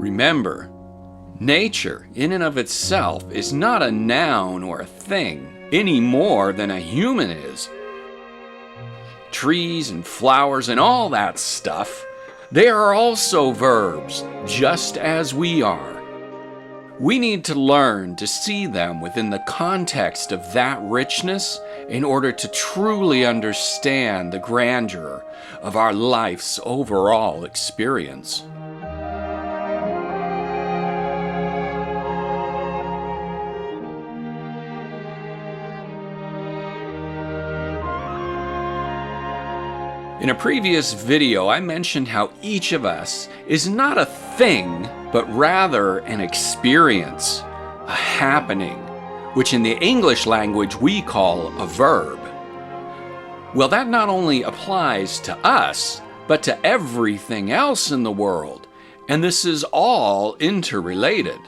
Remember, nature in and of itself is not a noun or a thing any more than a human is. Trees and flowers and all that stuff, they are also verbs, just as we are. We need to learn to see them within the context of that richness in order to truly understand the grandeur of our life's overall experience. In a previous video, I mentioned how each of us is not a thing, but rather an experience, a happening, which in the English language we call a verb. Well, that not only applies to us, but to everything else in the world, and this is all interrelated.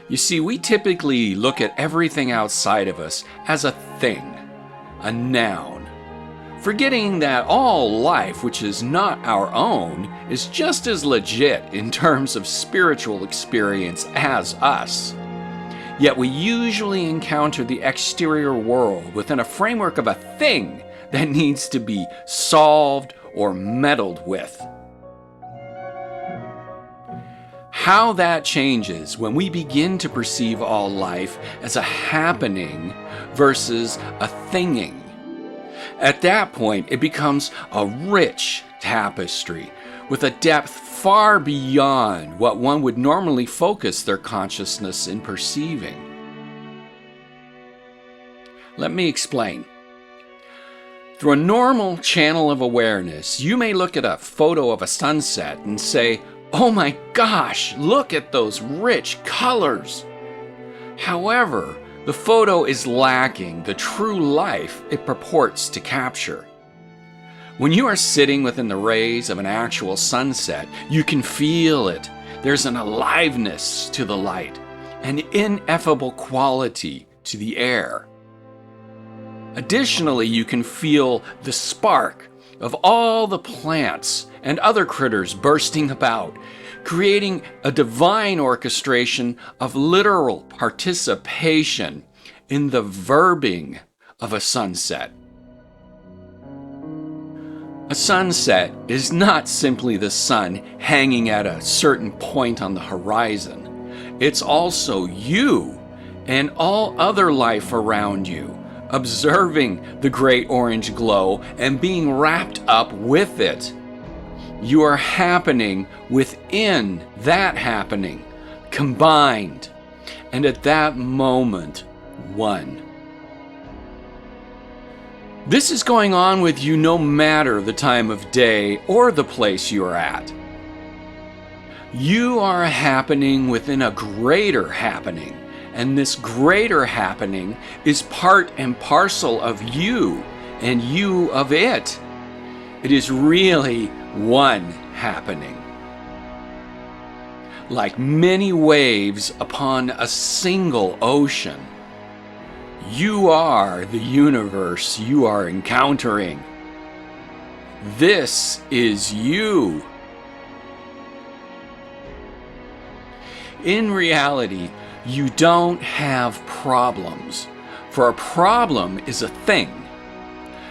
You see, we typically look at everything outside of us as a thing, a noun, forgetting that all life which is not our own is just as legit in terms of spiritual experience as us. Yet we usually encounter the exterior world within a framework of a thing that needs to be solved or meddled with. How that changes when we begin to perceive all life as a happening versus a thinging. At that point, it becomes a rich tapestry with a depth far beyond what one would normally focus their consciousness in perceiving. Let me explain. Through a normal channel of awareness, you may look at a photo of a sunset and say, "Oh my gosh, look at those rich colors." However, the photo is lacking the true life it purports to capture. When you are sitting within the rays of an actual sunset, you can feel it. There's an aliveness to the light, an ineffable quality to the air. Additionally, you can feel the spark of all the plants and other critters bursting about, creating a divine orchestration of literal participation in the verbing of a sunset. A sunset is not simply the sun hanging at a certain point on the horizon. It's also you and all other life around you, observing the great orange glow and being wrapped up with it. You are happening within that happening, combined, and at that moment, one. This is going on with you no matter the time of day or the place you are at. You are happening within a greater happening, and this greater happening is part and parcel of you and you of it. It is really one happening. Like many waves upon a single ocean, you are the universe you are encountering. This is you. In reality, you don't have problems, for a problem is a thing.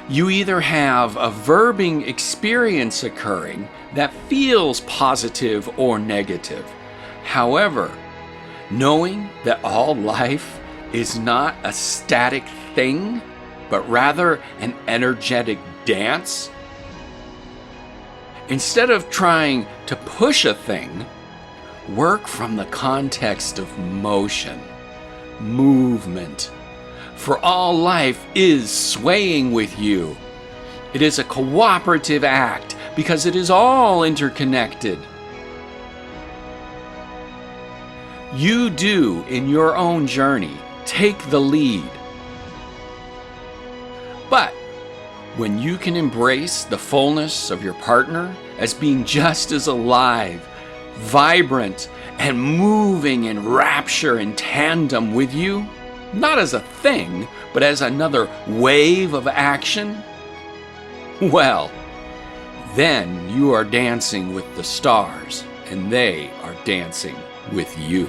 You either have a verbing experience occurring that feels positive or negative. However, knowing that all life is not a static thing, but rather an energetic dance, instead of trying to push a thing, work from the context of motion, movement. For all life is swaying with you. It is a cooperative act because it is all interconnected. You do, in your own journey, take the lead. But when you can embrace the fullness of your partner as being just as alive, vibrant, and moving in rapture and tandem with you, not as a thing, but as another wave of action, well, Then you are dancing with the stars, and they are dancing with you.